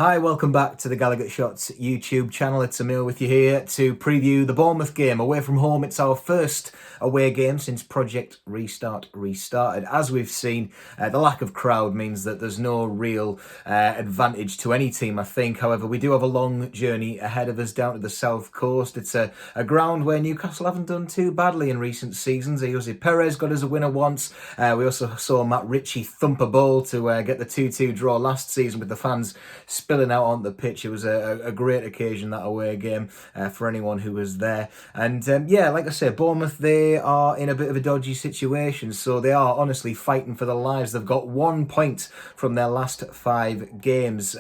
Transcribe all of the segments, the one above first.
Hi, welcome back to the Gallagher Shots YouTube channel. It's Emil with you here to preview the Bournemouth game. Away from home, it's our first away game since Project Restart restarted. As we've seen, the lack of crowd means that there's no real advantage to any team, I think. However, we do have a long journey ahead of us down to the south coast. It's a ground where Newcastle haven't done too badly in recent seasons. Jose Perez got us a winner once. We also saw Matt Ritchie thump a ball to get the 2-2 draw last season with the fans spilling out on the pitch. It was a great occasion, that away game, for anyone who was there. And yeah, like I said, Bournemouth, they are in a bit of a dodgy situation, so they are honestly fighting for their lives. They've got 1 point from their last 5 games.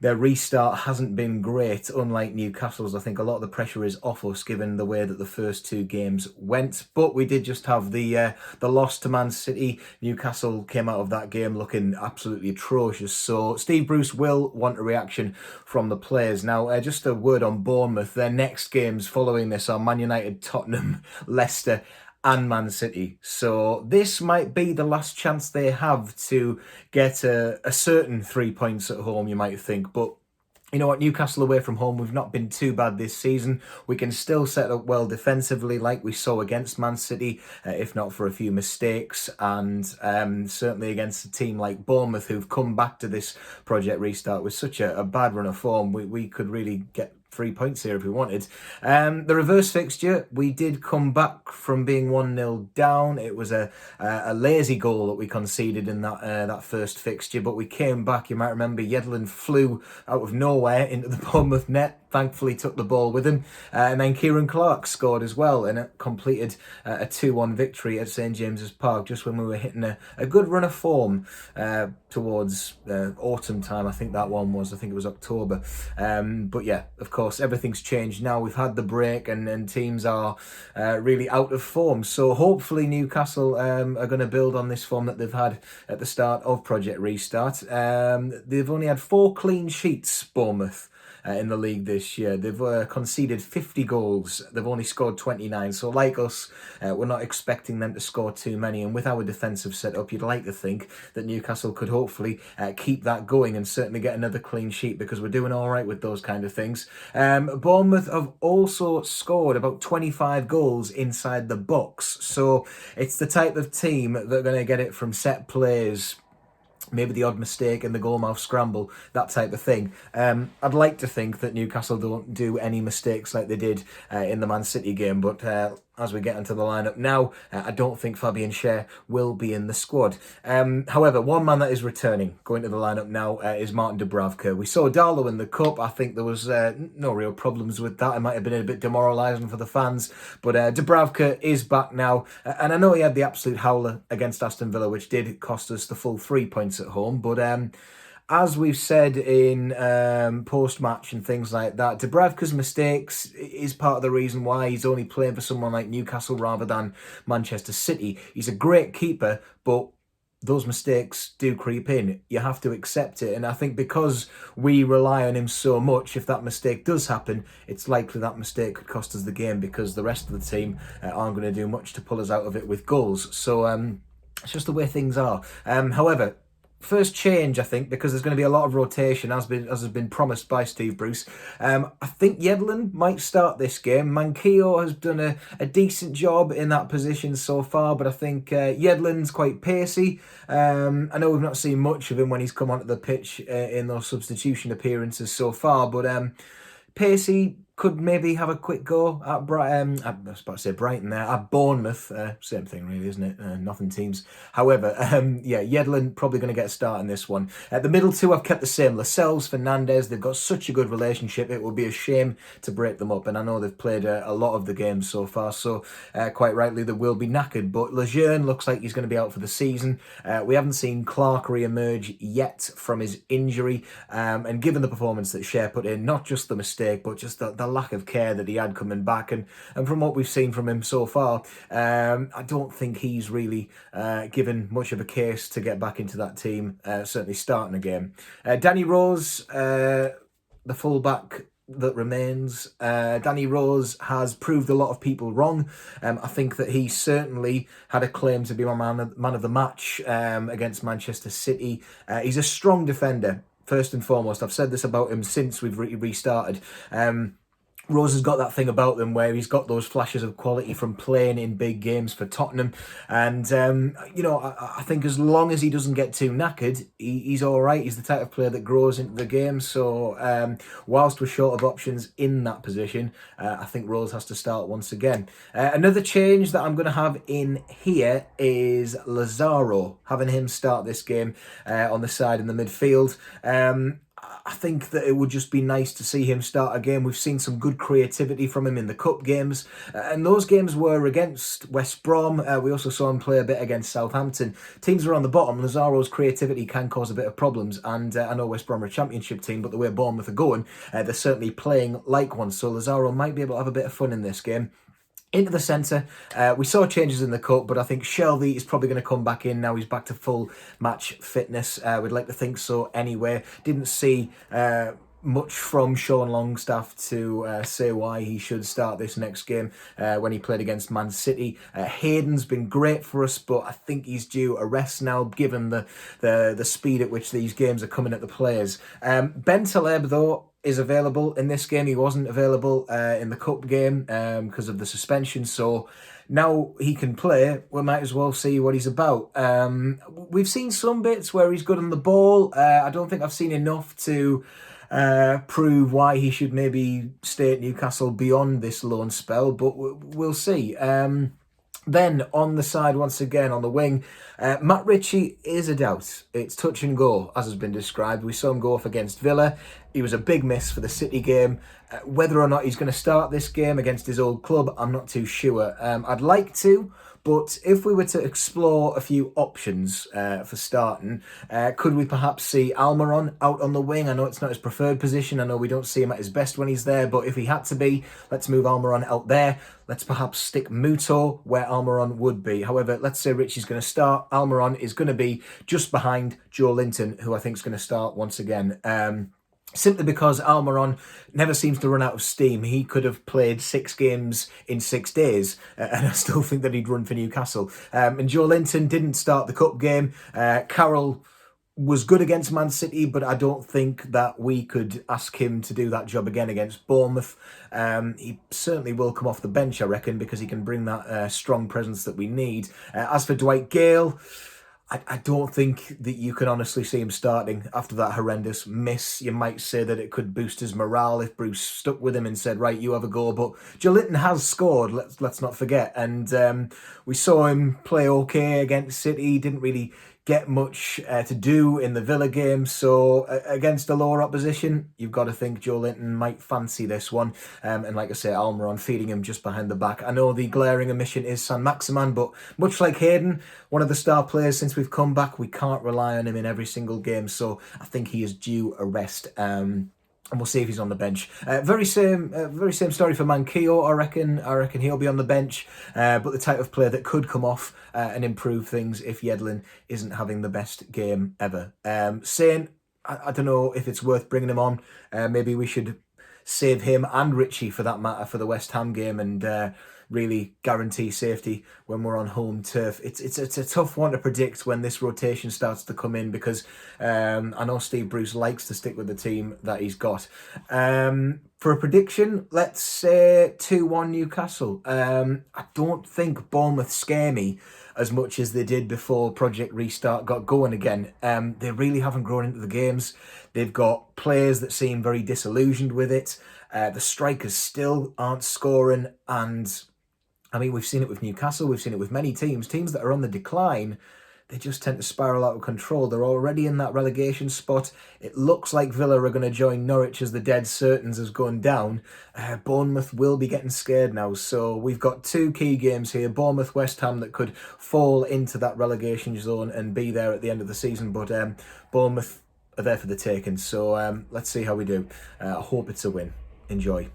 Their restart hasn't been great, unlike Newcastle's. I think a lot of the pressure is off us, given the way that the first 2 games went. But we did just have the loss to Man City. Newcastle came out of that game looking absolutely atrocious. So Steve Bruce will want a reaction from the players. Now, just a word on Bournemouth. Their next games following this are Man United, Tottenham, Leicester and Man City. So this might be the last chance they have to get a certain 3 points at home, you might think. But you know what, Newcastle away from home, we've not been too bad this season. We can still set up well defensively like we saw against Man City, if not for a few mistakes. And certainly against a team like Bournemouth, who've come back to this Project Restart with such a bad run of form, we could really get 3 points here if we wanted. The reverse fixture, we did come back from being 1-0 down. It was a lazy goal that we conceded in that first fixture, but we came back. You might remember Yedlin flew out of nowhere into the Bournemouth net, thankfully took the ball with him, and then Kieran Clark scored as well, and it completed a 2-1 victory at St James's Park just when we were hitting a good run of form towards autumn time. I think that one was, I think it was October. But yeah, of course, everything's changed now. We've had the break and teams are really out of form. So hopefully Newcastle are going to build on this form that they've had at the start of Project Restart. They've only had 4 clean sheets, Bournemouth, in the league this year. They've conceded 50 goals. They've only scored 29. So like us, we're not expecting them to score too many. And with our defensive setup, you'd like to think that Newcastle could hopefully keep that going and certainly get another clean sheet, because we're doing all right with those kind of things. Bournemouth have also scored about 25 goals inside the box. So it's the type of team that are going to get it from set plays, maybe the odd mistake in the goalmouth scramble, that type of thing. I'd like to think that Newcastle don't do any mistakes like they did in the Man City game, but as we get into the lineup now, I don't think Fabian Schär will be in the squad. However, one man that is returning, going to the lineup now, is Martin Dubravka. We saw Darlow in the Cup. I think there was no real problems with that. It might have been a bit demoralising for the fans, but Dubravka is back now. And I know he had the absolute howler against Aston Villa, which did cost us the full 3 points at home, but as we've said in post-match and things like that, Dubravka's mistakes is part of the reason why he's only playing for someone like Newcastle rather than Manchester City. He's a great keeper, but those mistakes do creep in. You have to accept it. And I think because we rely on him so much, if that mistake does happen, it's likely that mistake could cost us the game, because the rest of the team aren't going to do much to pull us out of it with goals. So it's just the way things are. However, first change, I think, because there's going to be a lot of rotation, as has been promised by Steve Bruce. I think Yedlin might start this game. Manquillo has done a decent job in that position so far, but I think Yedlin's quite pacey. I know we've not seen much of him when he's come onto the pitch in those substitution appearances so far, but pacey, could maybe have a quick go at Brighton. I was about to say Brighton there, at Bournemouth. Same thing really, isn't it? Nothing teams. However, yeah, Yedlin probably going to get a start in this one. The middle two I've kept the same. Lascelles, Fernandez, they've got such a good relationship. It would be a shame to break them up. And I know they've played a lot of the games so far, so quite rightly they will be knackered. But Lejeune looks like he's going to be out for the season. We haven't seen Clark re-emerge yet from his injury. And given the performance that Schär put in, not just the mistake, but just the lack of care that he had coming back, and from what we've seen from him so far, I don't think he's really given much of a case to get back into that team, certainly starting a game. Danny Rose, the fullback that remains. Danny Rose has proved a lot of people wrong. I think that he certainly had a claim to be my man of the match against Manchester City. He's a strong defender. first and foremost. I've said this about him since we've restarted. Rose has got that thing about them where he's got those flashes of quality from playing in big games for Tottenham. And, I think as long as he doesn't get too knackered, he's all right. He's the type of player that grows into the game. So whilst we're short of options in that position, I think Rose has to start once again. Another change that I'm going to have in here is Lazaro, having him start this game on the side in the midfield. I think that it would just be nice to see him start a game. We've seen some good creativity from him in the cup games, and those games were against West Brom. We also saw him play a bit against Southampton. Teams are on the bottom. Lazaro's creativity can cause a bit of problems, and I know West Brom are a championship team, but the way Bournemouth are going, they're certainly playing like one, so Lazaro might be able to have a bit of fun in this game. Into the centre, we saw changes in the cup, but I think Shelby is probably going to come back in now. He's back to full match fitness. We'd like to think so anyway. Didn't see much from Sean Longstaff to say why he should start this next game when he played against Man City. Hayden's been great for us, but I think he's due a rest now, given the speed at which these games are coming at the players. Ben Taleb, though, is available in this game. He wasn't available in the cup game because of the suspension, so now he can play. We might as well see what he's about. We've seen some bits where he's good on the ball. I don't think I've seen enough to prove why he should maybe stay at Newcastle beyond this loan spell, but we'll see. Then on the side, once again, on the wing, Matt Ritchie is a doubt. It's touch and go, as has been described. We saw him go off against Villa. He was a big miss for the City game. Whether or not he's going to start this game against his old club, I'm not too sure. I'd like to, but if we were to explore a few options for starting, could we perhaps see Almiron out on the wing? I know it's not his preferred position. I know we don't see him at his best when he's there, but if he had to be, let's move Almiron out there. Let's perhaps stick Muto where Almiron would be. However, let's say Richie's going to start. Almiron is going to be just behind Joe Linton, who I think is going to start once again. Simply because Almiron never seems to run out of steam. He could have played 6 games in 6 days, and I still think that he'd run for Newcastle. And Joe Linton didn't start the cup game. Carroll was good against Man City, but I don't think that we could ask him to do that job again against Bournemouth. He certainly will come off the bench, I reckon, because he can bring that strong presence that we need. As for Dwight Gale, I don't think that you can honestly see him starting after that horrendous miss. You might say that it could boost his morale if Bruce stuck with him and said, right, you have a go. But Joe Linton has scored, let's not forget. And we saw him play okay against City, didn't really get much to do in the Villa game. So against a lower opposition, you've got to think Joe Linton might fancy this one. And like I say, Almiron feeding him just behind the back. I know the glaring omission is San Maximan, but much like Hayden, one of the star players since we've come back, we can't rely on him in every single game. So I think he is due a rest. And we'll see if he's on the bench. Very same story for Manquillo, I reckon. I reckon he'll be on the bench, but the type of player that could come off and improve things if Yedlin isn't having the best game ever. Saint, I don't know if it's worth bringing him on. Maybe we should save him and Ritchie, for that matter, for the West Ham game and really guarantee safety when we're on home turf. It's a tough one to predict when this rotation starts to come in, because I know Steve Bruce likes to stick with the team that he's got. For a prediction, let's say 2-1 Newcastle. I don't think Bournemouth scare me as much as they did before Project Restart got going again. They really haven't grown into the games. They've got players that seem very disillusioned with it. The strikers still aren't scoring, and I mean, we've seen it with Newcastle, we've seen it with many teams that are on the decline. They just tend to spiral out of control. They're already in that relegation spot. It looks like Villa are going to join Norwich as the dead certains has gone down. Bournemouth will be getting scared now. So we've got 2 key games here. Bournemouth, West Ham, that could fall into that relegation zone and be there at the end of the season. But Bournemouth are there for the taking. So let's see how we do. I hope it's a win. Enjoy.